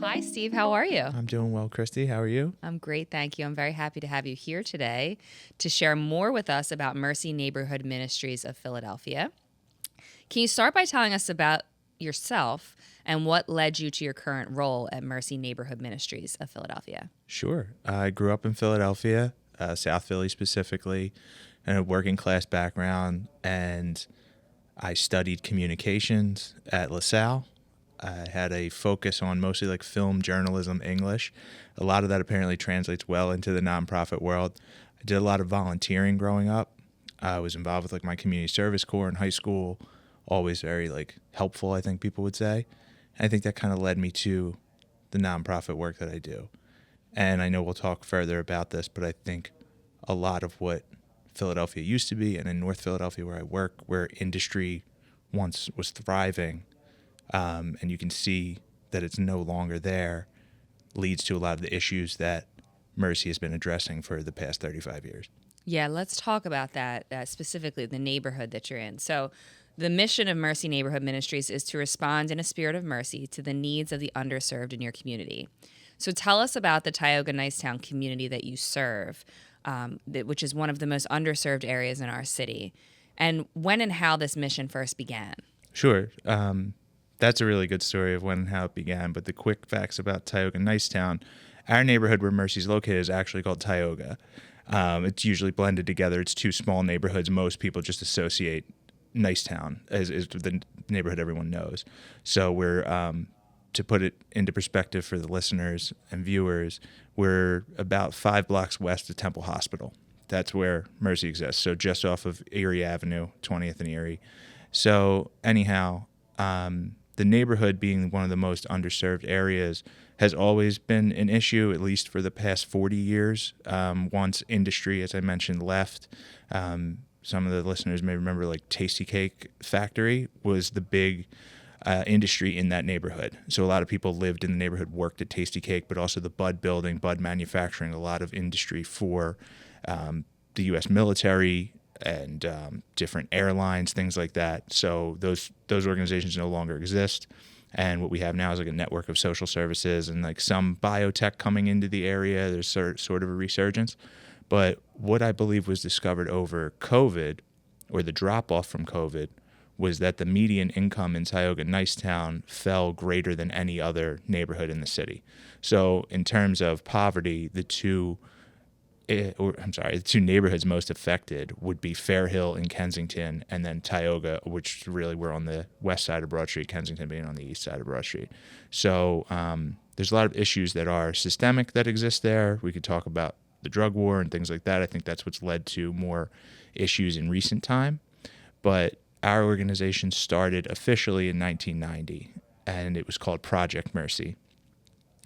Hi, Steve. How are you? I'm doing well, Christy. How are you? I'm great, thank you. I'm very happy to have you here today to share more with us about Mercy Neighborhood Ministries of Philadelphia. Can you start by telling us about yourself and what led you to your current role at Mercy Neighborhood Ministries of Philadelphia? Sure. I grew up in Philadelphia, South Philly specifically, in a working class background, and I studied communications at LaSalle. I had a focus on mostly like film, journalism, English. A lot of that apparently translates well into the nonprofit world. I did a lot of volunteering growing up. I was involved with like my community service corps in high school, always very like helpful, I think people would say. And I think that kind of led me to the nonprofit work that I do. And I know we'll talk further about this, but I think a lot of what Philadelphia used to be, and in North Philadelphia where I work, where industry once was thriving, and you can see that it's no longer there, leads to a lot of the issues that Mercy has been addressing for the past 35 years. Yeah, let's talk about that, specifically the neighborhood that you're in. So, the mission of Mercy Neighborhood Ministries is to respond in a spirit of mercy to the needs of the underserved in your community. So, tell us about the Tioga-Nicetown community that you serve, which is one of the most underserved areas in our city, and when and how this mission first began. Sure. That's a really good story of when and how it began, but the quick facts about Tioga-Nicetown, our neighborhood where Mercy's located is actually called Tioga. It's usually blended together. It's two small neighborhoods. Most people just associate Nicetown as the neighborhood everyone knows. So we're, to put it into perspective for the listeners and viewers, we're about 5 blocks west of Temple Hospital. That's where Mercy exists. So just off of Erie Avenue, 20th and Erie. So anyhow, the neighborhood being one of the most underserved areas has always been an issue, at least for the past 40 years. Once industry, as I mentioned, left, some of the listeners may remember like Tasty Cake Factory was the big industry in that neighborhood. So a lot of people lived in the neighborhood, worked at Tasty Cake, but also the bud building, bud manufacturing, a lot of industry for the U.S. military and different airlines, things like that. So those organizations no longer exist. And what we have now is like a network of social services and like some biotech coming into the area. There's sort of a resurgence. But what I believe was discovered over COVID, or the drop-off from COVID, was that the median income in Tioga-Nicetown fell greater than any other neighborhood in the city. So in terms of poverty, the two neighborhoods most affected would be Fair Hill in Kensington, and then Tioga, which really we're on the west side of Broad Street, Kensington being on the east side of Broad Street. So there's a lot of issues that are systemic that exist there. We could talk about the drug war and things like that. I think that's what's led to more issues in recent time. But our organization started officially in 1990, and it was called Project Mercy.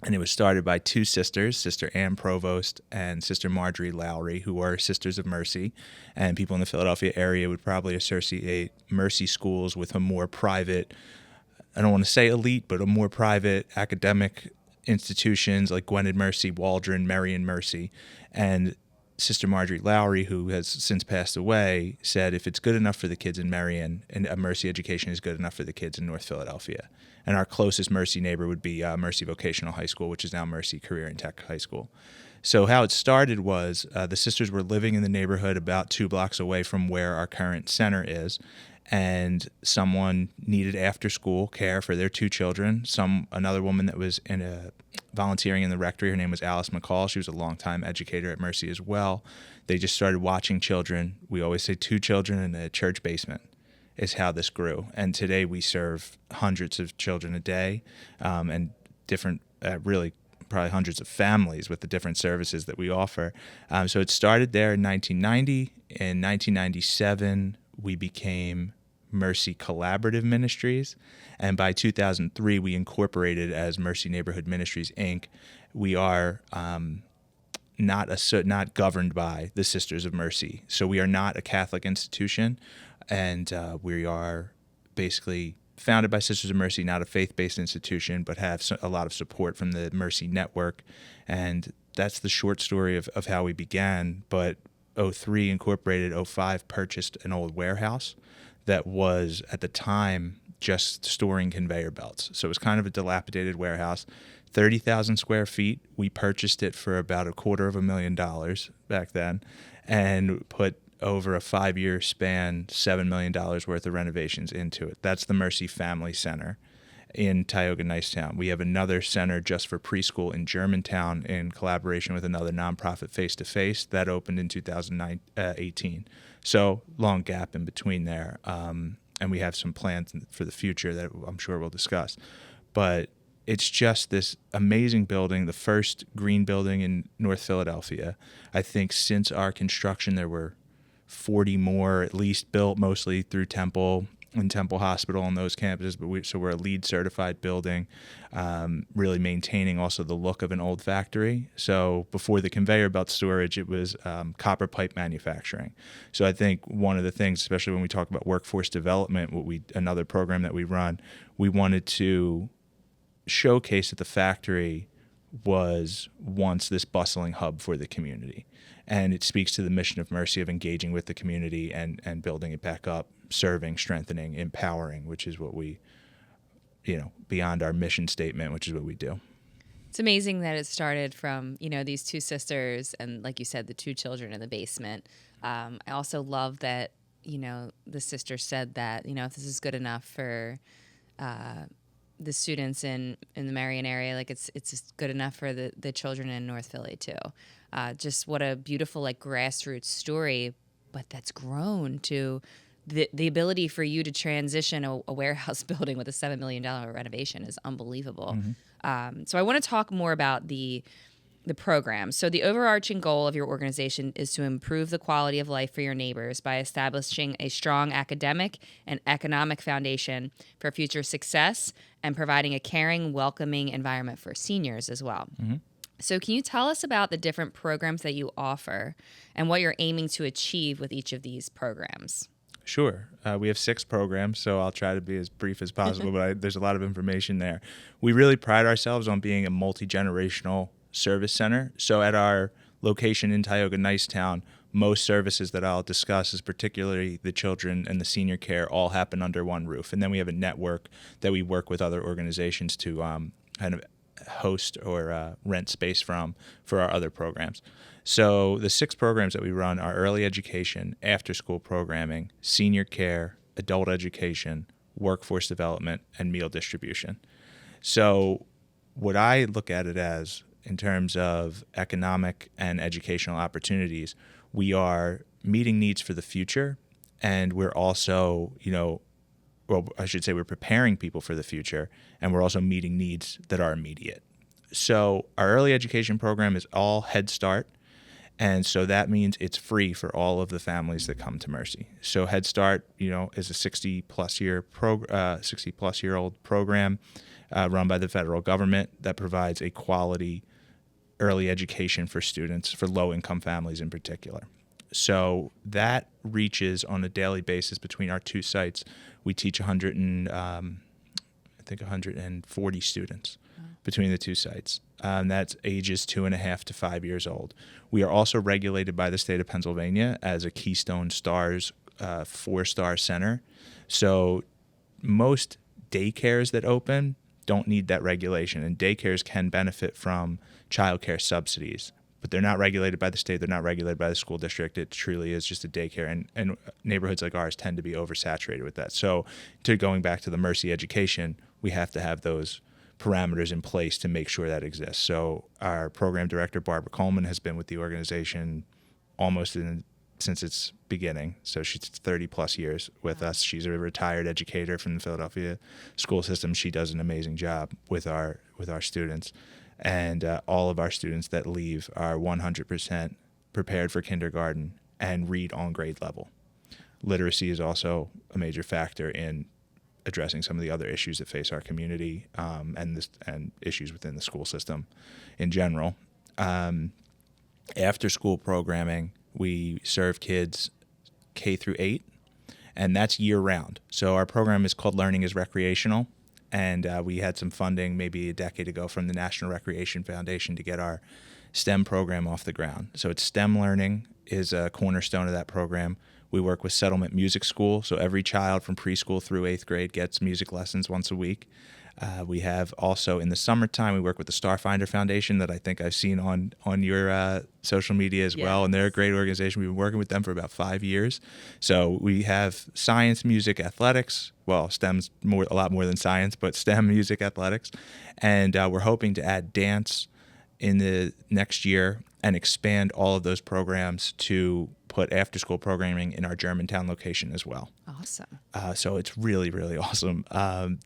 And it was started by two sisters, Sister Ann Provost and Sister Marjorie Lowry, who are Sisters of Mercy. And people in the Philadelphia area would probably associate Mercy schools with a more private, I don't want to say elite, but a more private academic institutions like Gwynedd Mercy, Waldron, Marion Mercy. And Sister Marjorie Lowry, who has since passed away, said if it's good enough for the kids in Marion, and a Mercy education is good enough for the kids in North Philadelphia. And our closest Mercy neighbor would be Mercy Vocational High School, which is now Mercy Career and Tech High School. So how it started was the sisters were living in the neighborhood about 2 blocks away from where our current center is, and someone needed after-school care for their 2 children. Another woman that was volunteering in the rectory, her name was Alice McCall. She was a longtime educator at Mercy as well. They just started watching children. We always say 2 children in a church basement is how this grew. And today we serve hundreds of children a day, and different, really probably hundreds of families with the different services that we offer. So it started there in 1990. In 1997, we became Mercy Collaborative Ministries, and by 2003, we incorporated as Mercy Neighborhood Ministries, Inc. We are not governed by the Sisters of Mercy, so we are not a Catholic institution, and we are basically founded by Sisters of Mercy, not a faith-based institution, but have a lot of support from the Mercy Network, and that's the short story of how we began. But 03 incorporated, 05 purchased an old warehouse that was, at the time, just storing conveyor belts. So it was kind of a dilapidated warehouse. 30,000 square feet. We purchased it for about $250,000 back then, and put over a 5-year span, $7 million worth of renovations into it. That's the Mercy Family Center in Tioga-Nicetown. We have another center just for preschool in Germantown in collaboration with another nonprofit, Face to Face, that opened in 2018. So long gap in between there. And we have some plans for the future that I'm sure we'll discuss. But it's just this amazing building, the first green building in North Philadelphia. I think since our construction, there were 40 more at least built, mostly through Temple and Temple Hospital on those campuses. But we're a LEED certified building, really maintaining also the look of an old factory. So before the conveyor belt storage, it was copper pipe manufacturing. So I think one of the things, especially when we talk about workforce development, another program that we run, we wanted to showcase that the factory was once this bustling hub for the community. And it speaks to the mission of Mercy of engaging with the community and building it back up, serving, strengthening, empowering, which is what we, beyond our mission statement, which is what we do. It's amazing that it started from, these two sisters and, like you said, the two children in the basement. I also love that, the sister said that, if this is good enough for the students in the Marion area, like it's good enough for the children in North Philly too. Just what a beautiful grassroots story, but that's grown to the ability for you to transition a warehouse building with a $7 million renovation is unbelievable. Mm-hmm. So I want to talk more about the program. So the overarching goal of your organization is to improve the quality of life for your neighbors by establishing a strong academic and economic foundation for future success and providing a caring, welcoming environment for seniors as well. Mm-hmm. So can you tell us about the different programs that you offer and what you're aiming to achieve with each of these programs? Sure. We have 6 programs, so I'll try to be as brief as possible, but there's a lot of information there. We really pride ourselves on being a multi-generational service center. So at our location in Tioga-Nicetown, most services that I'll discuss, is particularly the children and the senior care, all happen under one roof. And then we have a network that we work with other organizations to kind of host or rent space from for our other programs. So the 6 programs that we run are early education, after-school programming, senior care, adult education, workforce development, and meal distribution. So what I look at it as, in terms of economic and educational opportunities, we are meeting needs for the future, and we're also, we're preparing people for the future, and we're also meeting needs that are immediate. So our early education program is all Head Start, and so that means it's free for all of the families that come to Mercy. So Head Start, is a 60-plus year old program run by the federal government that provides a quality early education for students, for low-income families in particular. So that reaches on a daily basis between our 2 sites. We teach 140 students between the 2 sites. That's ages 2.5 to 5 years old. We are also regulated by the state of Pennsylvania as a Keystone Stars 4-star center. So most daycares that open don't need that regulation, and daycares can benefit from child care subsidies, but they're not regulated by the state. They're not regulated by the school district. It truly is just a daycare, and neighborhoods like ours tend to be oversaturated with that. So going back to the Mercy education, we have to have those parameters in place to make sure that exists. So our program director, Barbara Coleman, has been with the organization since its beginning. So she's 30-plus years with us. She's a retired educator from the Philadelphia school system. She does an amazing job with our students. And all of our students that leave are 100% prepared for kindergarten and read on grade level. Literacy is also a major factor in addressing some of the other issues that face our community and issues within the school system in general. After school programming, we serve kids K through 8, and that's year round. So our program is called Learning is Recreational, and we had some funding maybe a decade ago from the National Recreation Foundation to get our STEM program off the ground. So it's STEM learning is a cornerstone of that program. We work with Settlement Music School, so every child from preschool through 8th grade gets music lessons once a week. We have also in the summertime, we work with the Starfinder Foundation that I think I've seen on your social media as well. And they're a great organization. We've been working with them for about 5 years. So we have science, music, athletics. Well, STEM's a lot more than science, but STEM, music, athletics. And we're hoping to add dance in the next year and expand all of those programs to put after-school programming in our Germantown location as well. Awesome. So it's really, really awesome.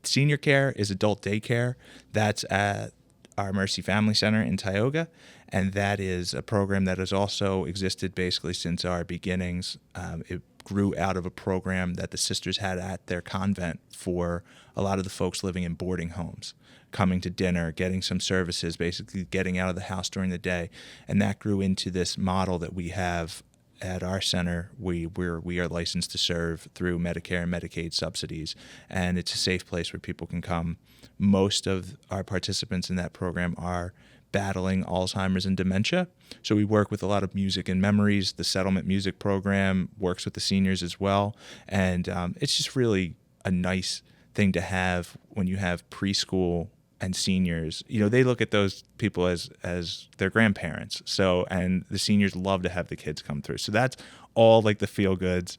Senior care is adult daycare. That's at our Mercy Family Center in Tioga, and that is a program that has also existed basically since our beginnings. It grew out of a program that the sisters had at their convent for a lot of the folks living in boarding homes, coming to dinner, getting some services, basically getting out of the house during the day. And that grew into this model that we have at our center. We are licensed to serve through Medicare and Medicaid subsidies, and it's a safe place where people can come. Most of our participants in that program are battling Alzheimer's and dementia. So we work with a lot of music and memories. The Settlement Music Program works with the seniors as well. And it's just really a nice thing to have when you have preschool and seniors. You know, they look at those people as their grandparents. So, and the seniors love to have the kids come through. So that's all like the feel goods.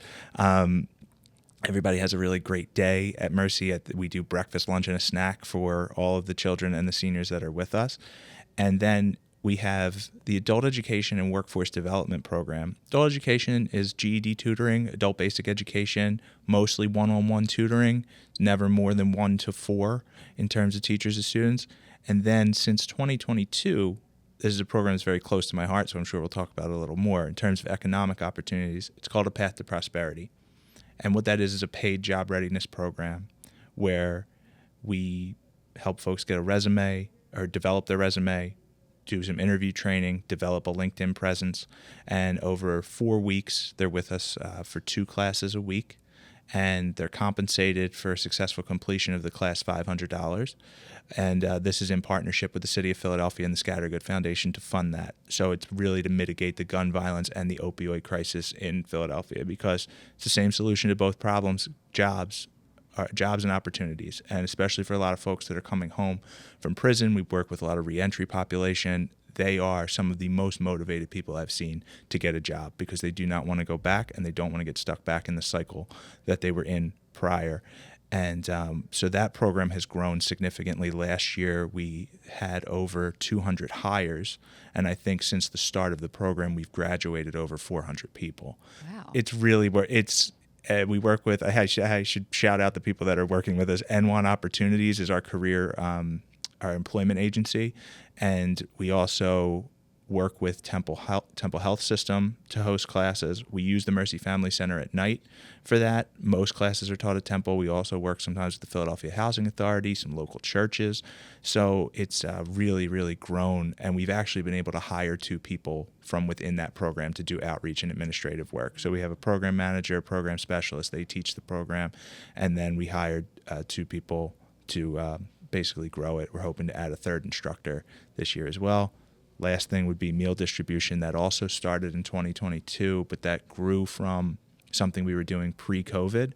Everybody has a really great day at Mercy. We do breakfast, lunch, and a snack for all of the children and the seniors that are with us. And then we have the Adult Education and Workforce Development Program. Adult Education is GED tutoring, adult basic education, mostly one-on-one tutoring, never more than 1 to 4 in terms of teachers and students. And then since 2022, this is a program that's very close to my heart, so I'm sure we'll talk about it a little more. In terms of economic opportunities, it's called A Path to Prosperity. And what that is a paid job readiness program where we help folks get a resume or develop their resume, do some interview training, develop a LinkedIn presence. And over 4 weeks, they're with us for 2 classes a week. And they're compensated for successful completion of the class $500. And this is in partnership with the City of Philadelphia and the Scattergood Foundation to fund that. So it's really to mitigate the gun violence and the opioid crisis in Philadelphia, because it's the same solution to both problems, jobs and opportunities. And especially for a lot of folks that are coming home from prison, we work with a lot of reentry population. They are some of the most motivated people I've seen to get a job because they do not want to go back and they don't want to get stuck back in the cycle that they were in prior. And so that program has grown significantly. Last year, we had over 200 hires. And I think since the start of the program, we've graduated over 400 people. Wow. It's really where we work with, I should shout out the people that are working with us. N1 Opportunities is our career, our employment agency. And we also work with Temple Health System to host classes. We use the Mercy Family Center at night for that. Most classes are taught at Temple. We also work sometimes with the Philadelphia Housing Authority, some local churches. So it's really, really grown. And we've actually been able to hire 2 people from within that program to do outreach and administrative work. So we have a program manager, a program specialist. They teach the program. And then we hired 2 people to basically grow it. We're hoping to add a 3rd instructor this year as well. Last thing would be meal distribution. That also started in 2022, but that grew from something we were doing pre-COVID.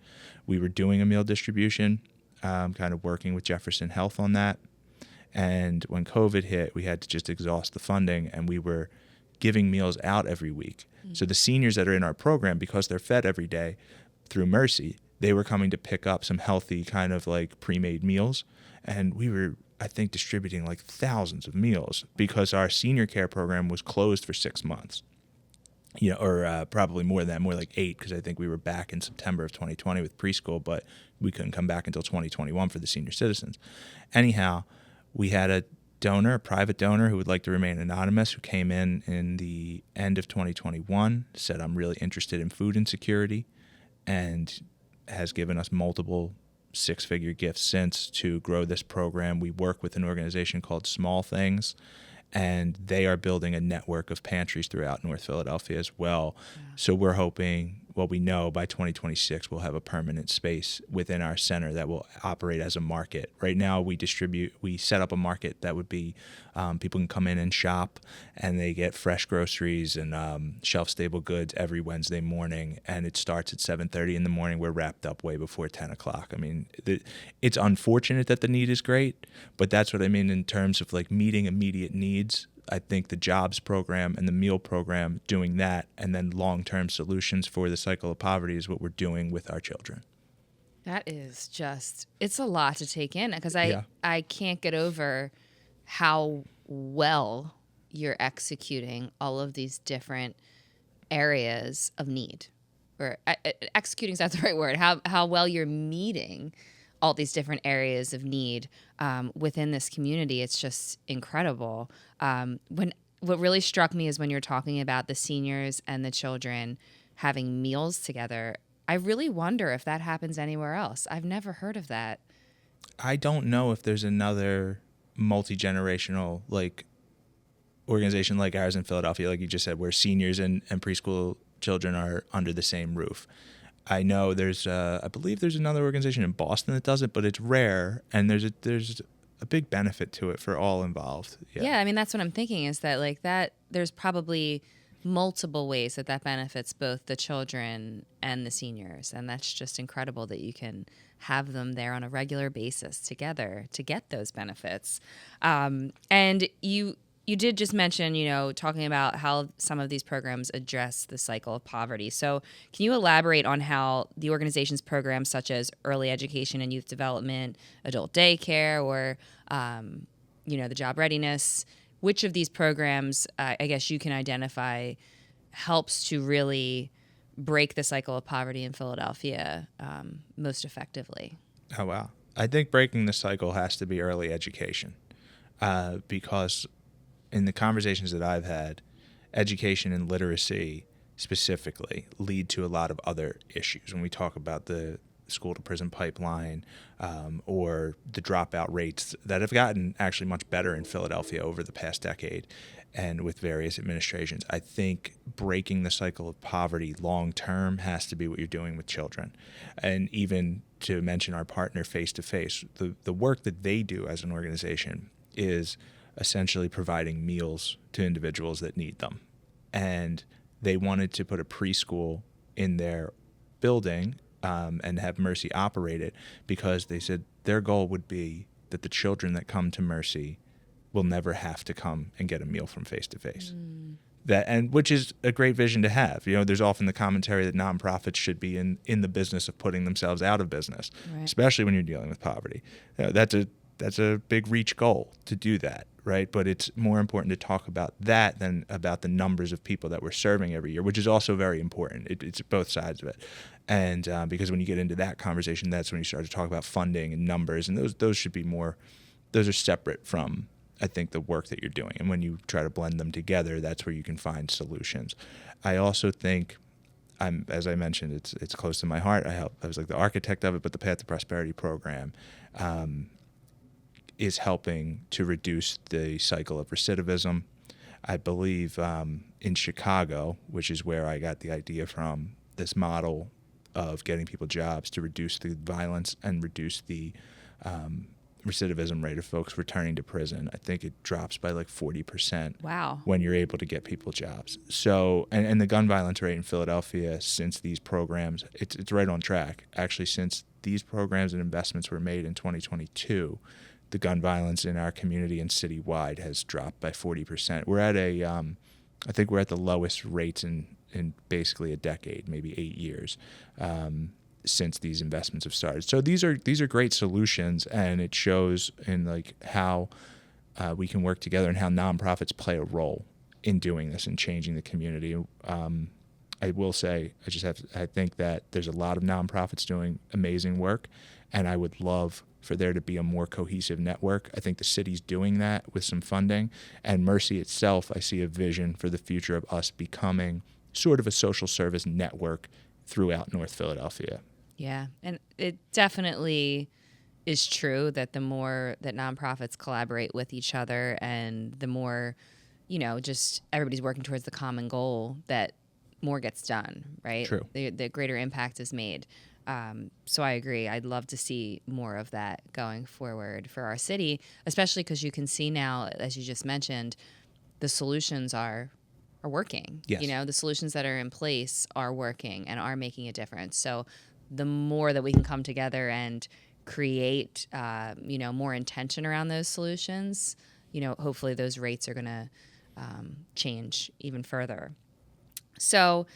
We were doing a meal distribution, kind of working with Jefferson Health on that. And when COVID hit, we had to just exhaust the funding, and we were giving meals out every week. Mm-hmm. So the seniors that are in our program, because they're fed every day through Mercy, they were coming to pick up some healthy kind of like pre-made meals. And we were, I think, distributing like thousands of meals because our senior care program was closed for 6 months, or probably more than that, more like 8, because I think we were back in September of 2020 with preschool, but we couldn't come back until 2021 for the senior citizens. Anyhow, we had a private donor who would like to remain anonymous, who came in the end of 2021, said, I'm really interested in food insecurity, and has given us multiple 6-figure gifts since to grow this program. We work with an organization called Small Things, and they are building a network of pantries throughout North Philadelphia as well. Yeah. So we're hoping well, we know by 2026 we'll have a permanent space within our center that will operate as a market. Right now we set up a market that would be people can come in and shop, and they get fresh groceries and shelf-stable goods every Wednesday morning, and it starts at 7:30 in the morning. We're wrapped up way before 10 o'clock. I mean, it's unfortunate that the need is great, but that's what I mean in terms of like meeting immediate needs. I think the jobs program and the meal program, doing that, and then long-term solutions for the cycle of poverty is what we're doing with our children. That is just, it's a lot to take in, because I can't get over how well you're executing all of these different areas of need. Or executing is not the right word. How well you're meeting all these different areas of need within this community. It's just incredible. What really struck me is when you're talking about the seniors and the children having meals together. I really wonder if that happens anywhere else. I've never heard of that. I don't know if there's another multi-generational like organization like ours in Philadelphia, like you just said, where seniors and preschool children are under the same roof. I know I believe there's another organization in Boston that does it, but it's rare, and there's a big benefit to it for all involved. Yeah, I mean, that's what I'm thinking, is that like that there's probably multiple ways that benefits both the children and the seniors, and that's just incredible that you can have them there on a regular basis together to get those benefits. And you did just mention, talking about how some of these programs address the cycle of poverty. So can you elaborate on how the organization's programs such as early education and youth development, adult daycare, or, the job readiness, which of these programs, I guess you can identify, helps to really break the cycle of poverty in Philadelphia most effectively? Oh, wow. I think breaking the cycle has to be early education because in the conversations that I've had, education and literacy specifically lead to a lot of other issues. When we talk about the school-to-prison pipeline or the dropout rates that have gotten actually much better in Philadelphia over the past decade and with various administrations, I think breaking the cycle of poverty long-term has to be what you're doing with children. And even to mention our partner Face to Face, the work that they do as an organization is essentially providing meals to individuals that need them. And they wanted to put a preschool in their building and have Mercy operate it because they said their goal would be that the children that come to Mercy will never have to come and get a meal from Face to Face. Which is a great vision to have. There's often the commentary that nonprofits should be in the business of putting themselves out of business, right, especially when you're dealing with poverty. That's a big reach goal to do that, right? But it's more important to talk about that than about the numbers of people that we're serving every year, which is also very important. It's both sides of it. And because when you get into that conversation, that's when you start to talk about funding and numbers, and those should be those are separate from, I think, the work that you're doing. And when you try to blend them together, that's where you can find solutions. I also think, as I mentioned, it's close to my heart. I was like the architect of it, but the Path to Prosperity program is helping to reduce the cycle of recidivism. I believe in Chicago, which is where I got the idea from, this model of getting people jobs to reduce the violence and reduce the recidivism rate of folks returning to prison. I think it drops by like 40%. Wow. When you're able to get people jobs. So, and the gun violence rate in Philadelphia since these programs, it's right on track. Actually, since these programs and investments were made in 2022, the gun violence in our community and citywide has dropped by 40%. We're at I think we're at the lowest rates in basically a decade, maybe 8 years, since these investments have started. So these are great solutions, and it shows in like how we can work together and how nonprofits play a role in doing this and changing the community. I will say, I think that there's a lot of nonprofits doing amazing work, and I would love for there to be a more cohesive network. I think the city's doing that with some funding, and Mercy itself, I see a vision for the future of us becoming sort of a social service network throughout North Philadelphia. Yeah, and it definitely is true that the more that nonprofits collaborate with each other and the more, just everybody's working towards the common goal, that more gets done, right? True. The greater impact is made. So I agree. I'd love to see more of that going forward for our city, especially because you can see now, as you just mentioned, the solutions are working. Yes. You know, the solutions that are in place are working and are making a difference. So the more that we can come together and create, more intention around those solutions, hopefully those rates are going to change even further. So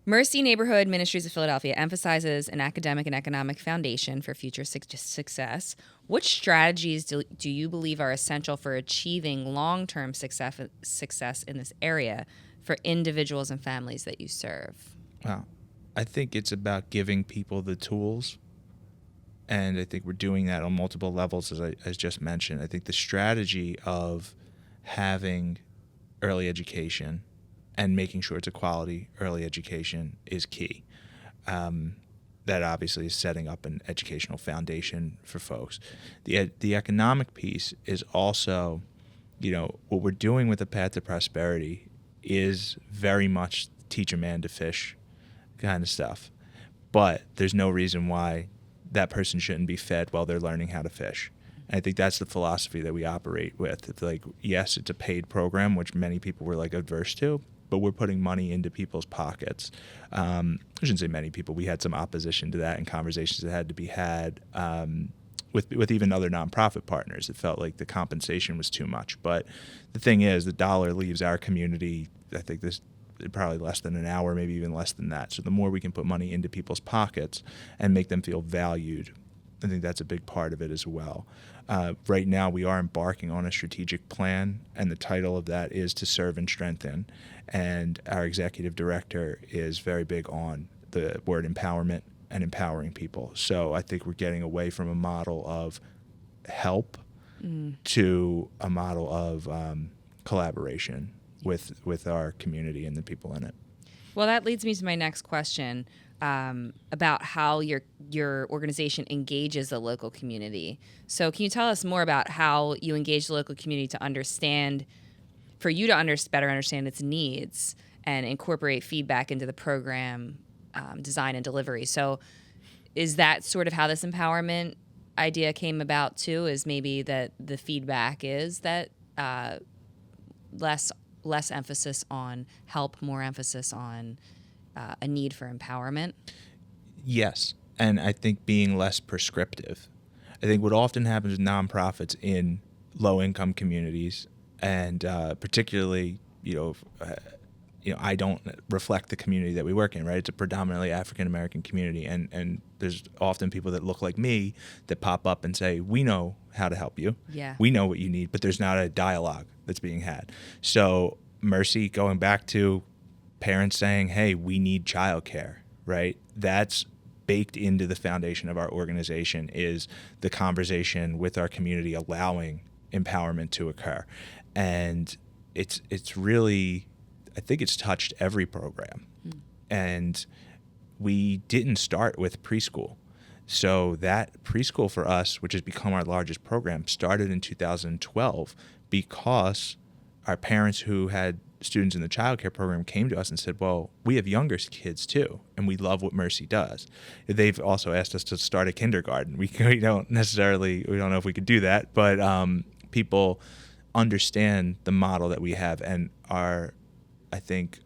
Mercy Neighborhood Ministries of Philadelphia emphasizes an academic and economic foundation for future success. What strategies do you believe are essential for achieving long-term success in this area for individuals and families that you serve? Wow. I think it's about giving people the tools, and I think we're doing that on multiple levels, as just mentioned. I think the strategy of having early education and making sure it's a quality early education is key. That obviously is setting up an educational foundation for folks. The economic piece is also, what we're doing with the Path to Prosperity is very much teach a man to fish kind of stuff. But there's no reason why that person shouldn't be fed while they're learning how to fish. And I think that's the philosophy that we operate with. It's like, yes, it's a paid program, which many people were adverse to, but we're putting money into people's pockets. I shouldn't say many people. We had some opposition to that and conversations that had to be had with even other nonprofit partners. It felt like the compensation was too much. But the thing is, the dollar leaves our community, I think this probably less than an hour, maybe even less than that. So the more we can put money into people's pockets and make them feel valued, I think that's a big part of it as well. Right now, we are embarking on a strategic plan, and the title of that is To Serve and Strengthen. And our executive director is very big on the word empowerment and empowering people. So I think we're getting away from a model of help to a model of collaboration with our community and the people in it. Well, that leads me to my next question about how your organization engages the local community. So can you tell us more about how you engage the local community to understand, for you to better understand its needs and incorporate feedback into the program design and delivery? So is that sort of how this empowerment idea came about too, is maybe that the feedback is that less emphasis on help, more emphasis on a need for empowerment? Yes, and I think being less prescriptive. I think what often happens with nonprofits in low-income communities, and particularly, I don't reflect the community that we work in, right? It's a predominantly African-American community, and there's often people that look like me that pop up and say, we know how to help you. Yeah. We know what you need, but there's not a dialogue that's being had. So Mercy, going back to parents saying, hey, we need childcare, right? That's baked into the foundation of our organization, is the conversation with our community allowing empowerment to occur. And it's really, I think it's touched every program. And we didn't start with preschool. So that preschool for us, which has become our largest program, started in 2012 because our parents who had students in the child care program came to us and said, well, we have younger kids too, and we love what Mercy does. They've also asked us to start a kindergarten. We don't know if we could do that, but people understand the model that we have and are, I think,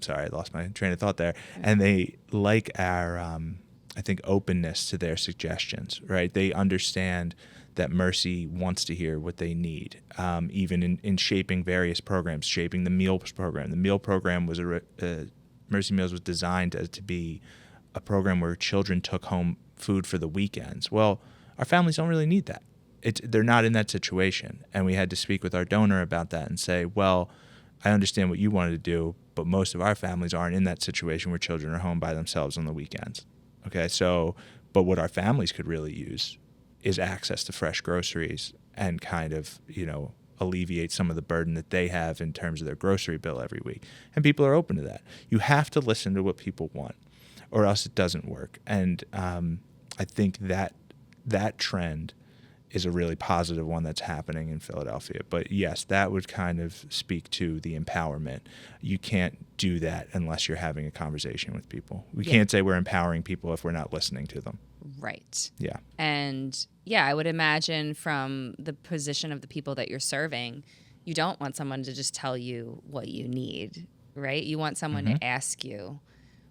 sorry, I lost my train of thought there, and they like our, I think, openness to their suggestions, right? They understand that Mercy wants to hear what they need, even in shaping various programs, shaping the meals program. The meal program was Mercy Meals was designed to be a program where children took home food for the weekends. Well, our families don't really need that. They're not in that situation. And we had to speak with our donor about that and say, well, I understand what you wanted to do, but most of our families aren't in that situation where children are home by themselves on the weekends. Okay, but what our families could really use is access to fresh groceries and kind of, alleviate some of the burden that they have in terms of their grocery bill every week. And people are open to that. You have to listen to what people want, or else it doesn't work. And I think that trend is a really positive one that's happening in Philadelphia. But yes, that would kind of speak to the empowerment. You can't do that unless you're having a conversation with people. We can't say we're empowering people if we're not listening to them. Right. Yeah. And I would imagine from the position of the people that you're serving, you don't want someone to just tell you what you need, right? You want someone to ask you,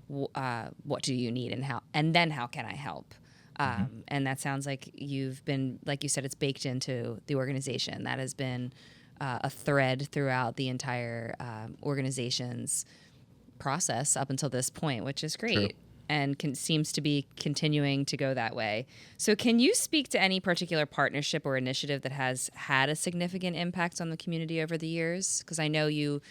what do you need and then how can I help? And that sounds like you've been, like you said, it's baked into the organization. That has been a thread throughout the entire organization's process up until this point, which is great. True. And seems to be continuing to go that way. So can you speak to any particular partnership or initiative that has had a significant impact on the community over the years? Because I know you've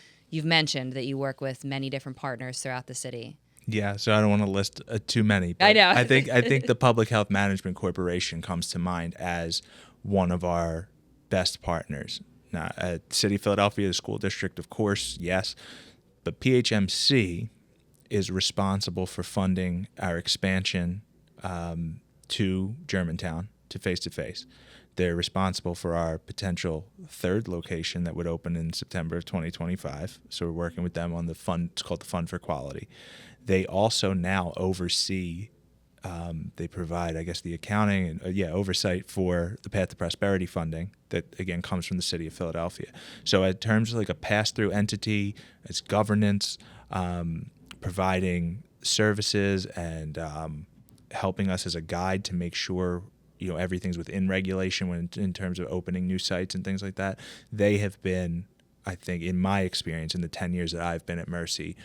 mentioned that you work with many different partners throughout the city. Yeah, so I don't want to list too many. But I know. I think the Public Health Management Corporation comes to mind as one of our best partners. Now, City of Philadelphia, the school district, of course, yes, but PHMC is responsible for funding our expansion to Germantown, to face-to-face. They're responsible for our potential third location that would open in September of 2025. So we're working with them on the fund. It's called the Fund for Quality. They also now oversee, they provide, I guess, the accounting and oversight for the Path to Prosperity funding that, again, comes from the City of Philadelphia. So in terms of like a pass-through entity, it's governance, providing services and helping us as a guide to make sure everything's within regulation in terms of opening new sites and things like that. They have been, I think, in my experience in the 10 years that I've been at Mercy,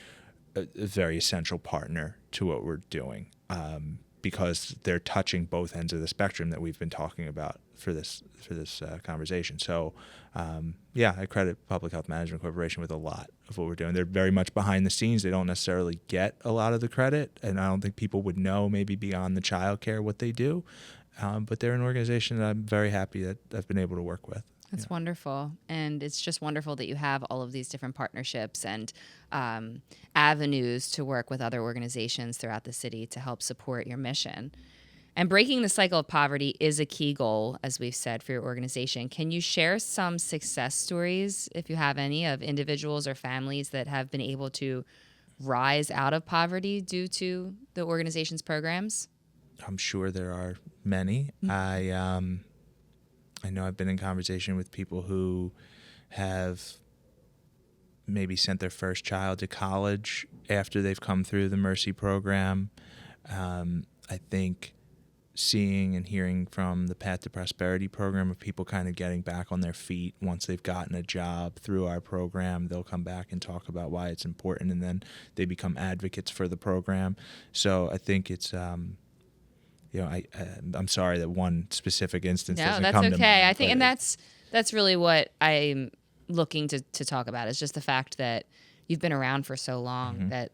a very essential partner to what we're doing because they're touching both ends of the spectrum that we've been talking about for this conversation. So, I credit Public Health Management Corporation with a lot of what we're doing. They're very much behind the scenes. They don't necessarily get a lot of the credit, and I don't think people would know maybe beyond the child care what they do. But they're an organization that I'm very happy that I've been able to work with. That's wonderful. And it's just wonderful that you have all of these different partnerships and avenues to work with other organizations throughout the city to help support your mission. And breaking the cycle of poverty is a key goal, as we've said, for your organization. Can you share some success stories, if you have any, of individuals or families that have been able to rise out of poverty due to the organization's programs? I'm sure there are many. I know I've been in conversation with people who have maybe sent their first child to college after they've come through the Mercy program. I think seeing and hearing from the Path to Prosperity program of people kind of getting back on their feet once they've gotten a job through our program, they'll come back and talk about why it's important, and then they become advocates for the program. So I think it's I'm sorry that one specific instance doesn't come to mind. No, that's okay. I think, and that's really what I'm looking to talk about, is just the fact that you've been around for so long that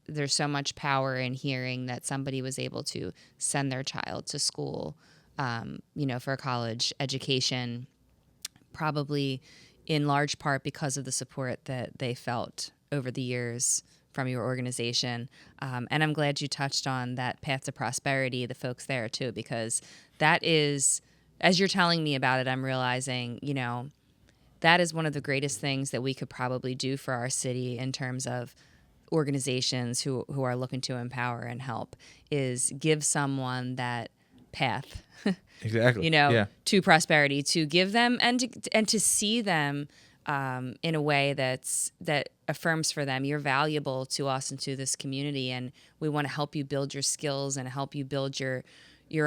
there's so much power in hearing that somebody was able to send their child to school, for a college education, probably in large part because of the support that they felt over the years from your organization. And I'm glad you touched on that Path to Prosperity, the folks there too, because that is, as you're telling me about it, I'm realizing, that is one of the greatest things that we could probably do for our city in terms of organizations who are looking to empower and help, is give someone that path exactly to prosperity, to give them and to see them in a way that affirms for them, you're valuable to us and to this community, and we want to help you build your skills and help you build your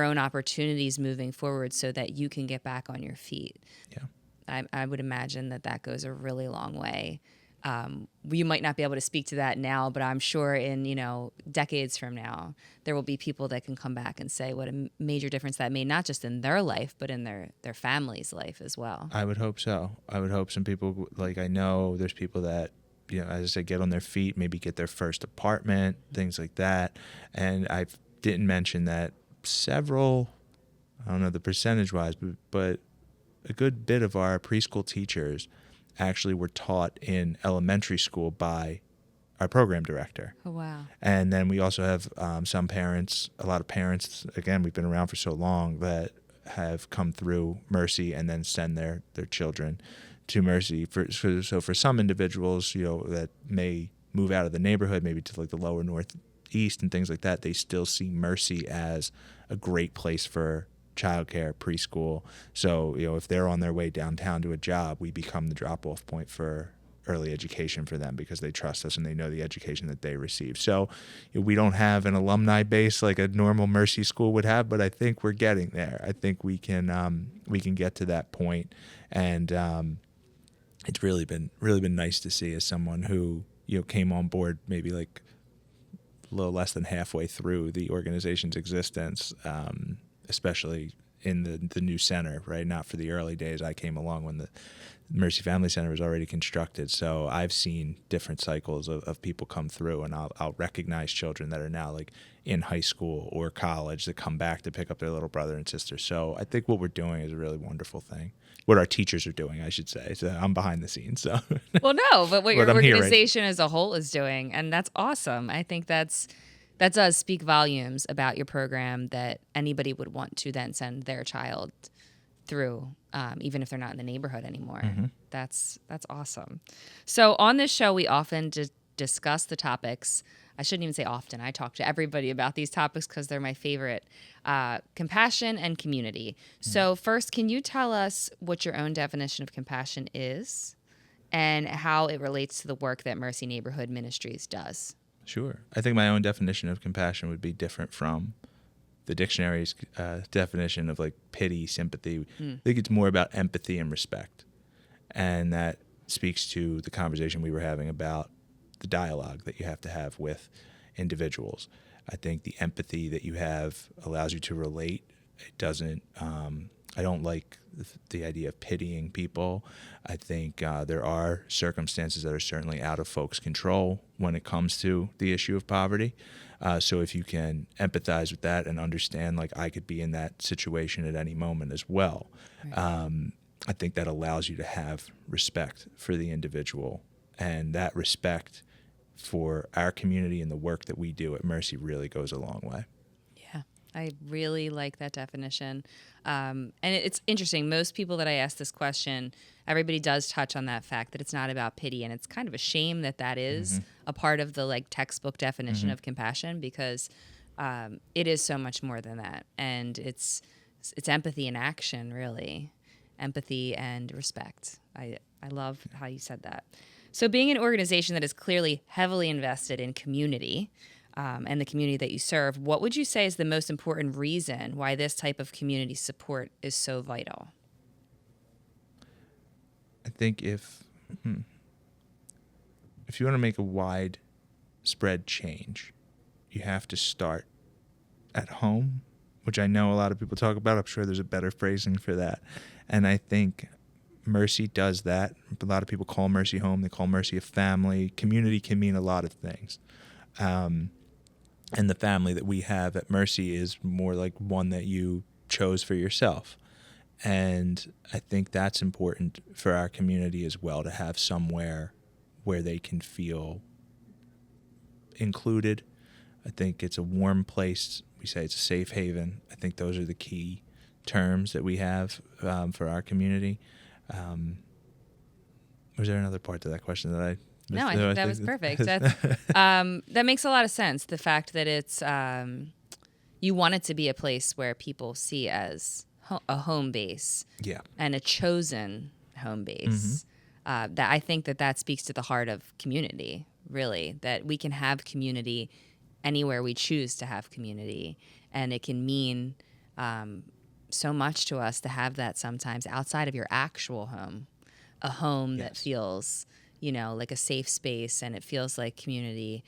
own opportunities moving forward so that you can get back on your feet. I would imagine that goes a really long way. You might not be able to speak to that now, but I'm sure in decades from now, there will be people that can come back and say what a major difference that made, not just in their life, but in their family's life as well. I would hope so. I would hope some people, like I know there's people that, as I said, get on their feet, maybe get their first apartment, things like that. And I didn't mention that several, I don't know the percentage-wise, but a good bit of our preschool teachers actually were taught in elementary school by our program director. Oh, wow. And then we also have some parents, a lot of parents, again, we've been around for so long, that have come through Mercy and then send their children to Mercy. So for some individuals, that may move out of the neighborhood, maybe to like the lower northeast and things like that, they still see Mercy as a great place for childcare, preschool. So, if they're on their way downtown to a job, we become the drop-off point for early education for them because they trust us and they know the education that they receive. So we don't have an alumni base like a normal Mercy school would have, but I think we're getting there. I think we can get to that point, and it's really been nice to see as someone who came on board maybe like a little less than halfway through the organization's existence, especially in the new center, right? Not for the early days. I came along when the Mercy Family Center was already constructed. So I've seen different cycles of people come through, and I'll recognize children that are now like in high school or college that come back to pick up their little brother and sister. So I think what we're doing is a really wonderful thing. What our teachers are doing, I should say. So I'm behind the scenes. So well, no, but what your I'm organization as a whole is doing, and that's awesome. I think that does speak volumes about your program, that anybody would want to then send their child through, even if they're not in the neighborhood anymore. Mm-hmm. That's awesome. So on this show, we often discuss the topics. I shouldn't even say often. I talk to everybody about these topics because they're my favorite. Compassion and community. Mm-hmm. So first, can you tell us what your own definition of compassion is and how it relates to the work that Mercy Neighborhood Ministries does? Sure. I think my own definition of compassion would be different from the dictionary's definition of like pity, sympathy. I think it's more about empathy and respect. And that speaks to the conversation we were having about the dialogue that you have to have with individuals. I think the empathy that you have allows you to relate. It doesn't, I don't like the idea of pitying people. I think there are circumstances that are certainly out of folks' control when it comes to the issue of poverty. So if you can empathize with that and understand, like, I could be in that situation at any moment as well, right. I think that allows you to have respect for the individual, and that respect for our community and the work that we do at Mercy really goes a long way. Yeah, I really like that definition. And it's interesting. Most people that I ask this question, everybody does touch on that fact that it's not about pity. And it's kind of a shame that is a part of the like textbook definition of compassion, because it is so much more than that. And it's empathy in action, really. Empathy and respect. I love how you said that. So being an organization that is clearly heavily invested in community and the community that you serve, what would you say is the most important reason why this type of community support is so vital? I think if you want to make a widespread change, you have to start at home, which I know a lot of people talk about. I'm sure there's a better phrasing for that. And I think Mercy does that. A lot of people call Mercy home. They call Mercy a family. Community can mean a lot of things. And the family that we have at Mercy is more like one that you chose for yourself. And I think that's important for our community as well, to have somewhere where they can feel included. I think it's a warm place. We say it's a safe haven. I think those are the key terms that we have for our community. Was there another part to that question that I... No, I think that was perfect. That makes a lot of sense. The fact that it's you want it to be a place where people see as a home base, and a chosen home base. That I think that speaks to the heart of community. Really, that we can have community anywhere we choose to have community, and it can mean so much to us to have that sometimes outside of your actual home, a home that feels, like a safe space, and it feels like community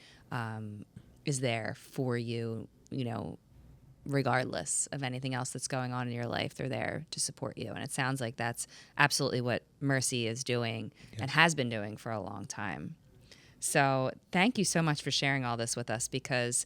is there for you, regardless of anything else that's going on in your life. They're there to support you. And it sounds like that's absolutely what Mercy is doing and has been doing for a long time. So thank you so much for sharing all this with us, because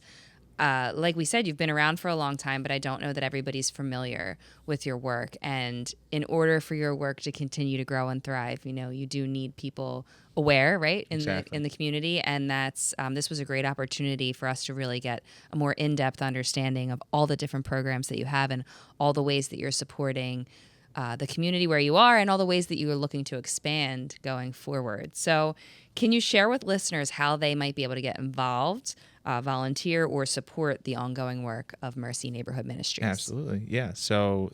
like we said, you've been around for a long time, but I don't know that everybody's familiar with your work. And in order for your work to continue to grow and thrive, you do need people aware, right, in the community. And that's this was a great opportunity for us to really get a more in-depth understanding of all the different programs that you have and all the ways that you're supporting the community where you are and all the ways that you are looking to expand going forward. So can you share with listeners how they might be able to get involved, volunteer, or support the ongoing work of Mercy Neighborhood Ministries? Absolutely. Yeah. So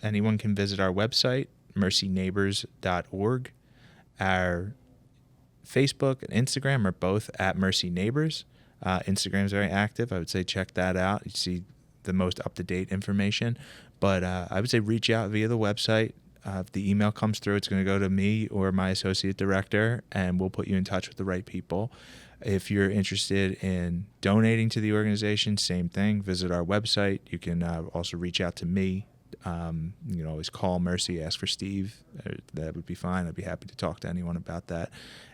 anyone can visit our website, mercyneighbors.org. Our Facebook and Instagram are both at Mercy Neighbors. Instagram is very active. I would say check that out. You see the most up-to-date information. But I would say reach out via the website. If the email comes through, it's going to go to me or my associate director, and we'll put you in touch with the right people. If you're interested in donating to the organization, same thing. Visit our website. You can also reach out to me. You can always call Mercy, ask for Steve. That would be fine. I'd be happy to talk to anyone about that.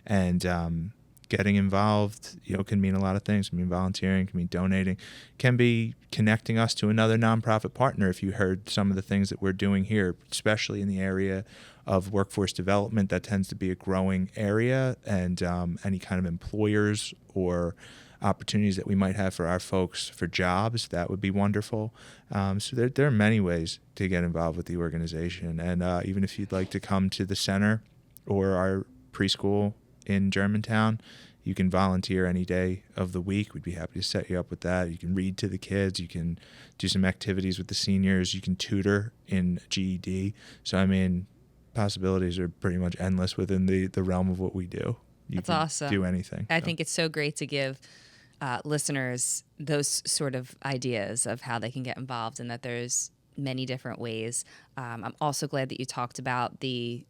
And getting involved, can mean a lot of things. It can mean volunteering, can mean donating, can be connecting us to another nonprofit partner. If you heard some of the things that we're doing here, especially in the area of workforce development, that tends to be a growing area, and any kind of employers or opportunities that we might have for our folks for jobs, that would be wonderful. So there are many ways to get involved with the organization. And even if you'd like to come to the center or our preschool in Germantown, you can volunteer any day of the week. We'd be happy to set you up with that. You can read to the kids. You can do some activities with the seniors. You can tutor in GED. So, possibilities are pretty much endless within the realm of what we do. That's awesome. Do anything. I think it's so great to give listeners those sort of ideas of how they can get involved and that there's many different ways. I'm also glad that you talked about the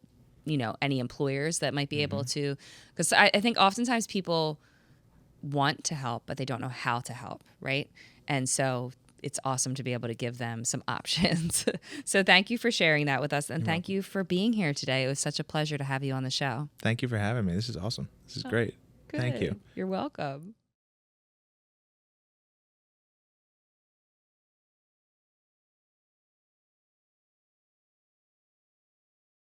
any employers that might be able to, because I think oftentimes people want to help, but they don't know how to help, right? And so it's awesome to be able to give them some options. So thank you for sharing that with us, and thank you for being here today. It was such a pleasure to have you on the show. Thank you for having me. This is awesome. This is great. Good. Thank you. You're welcome.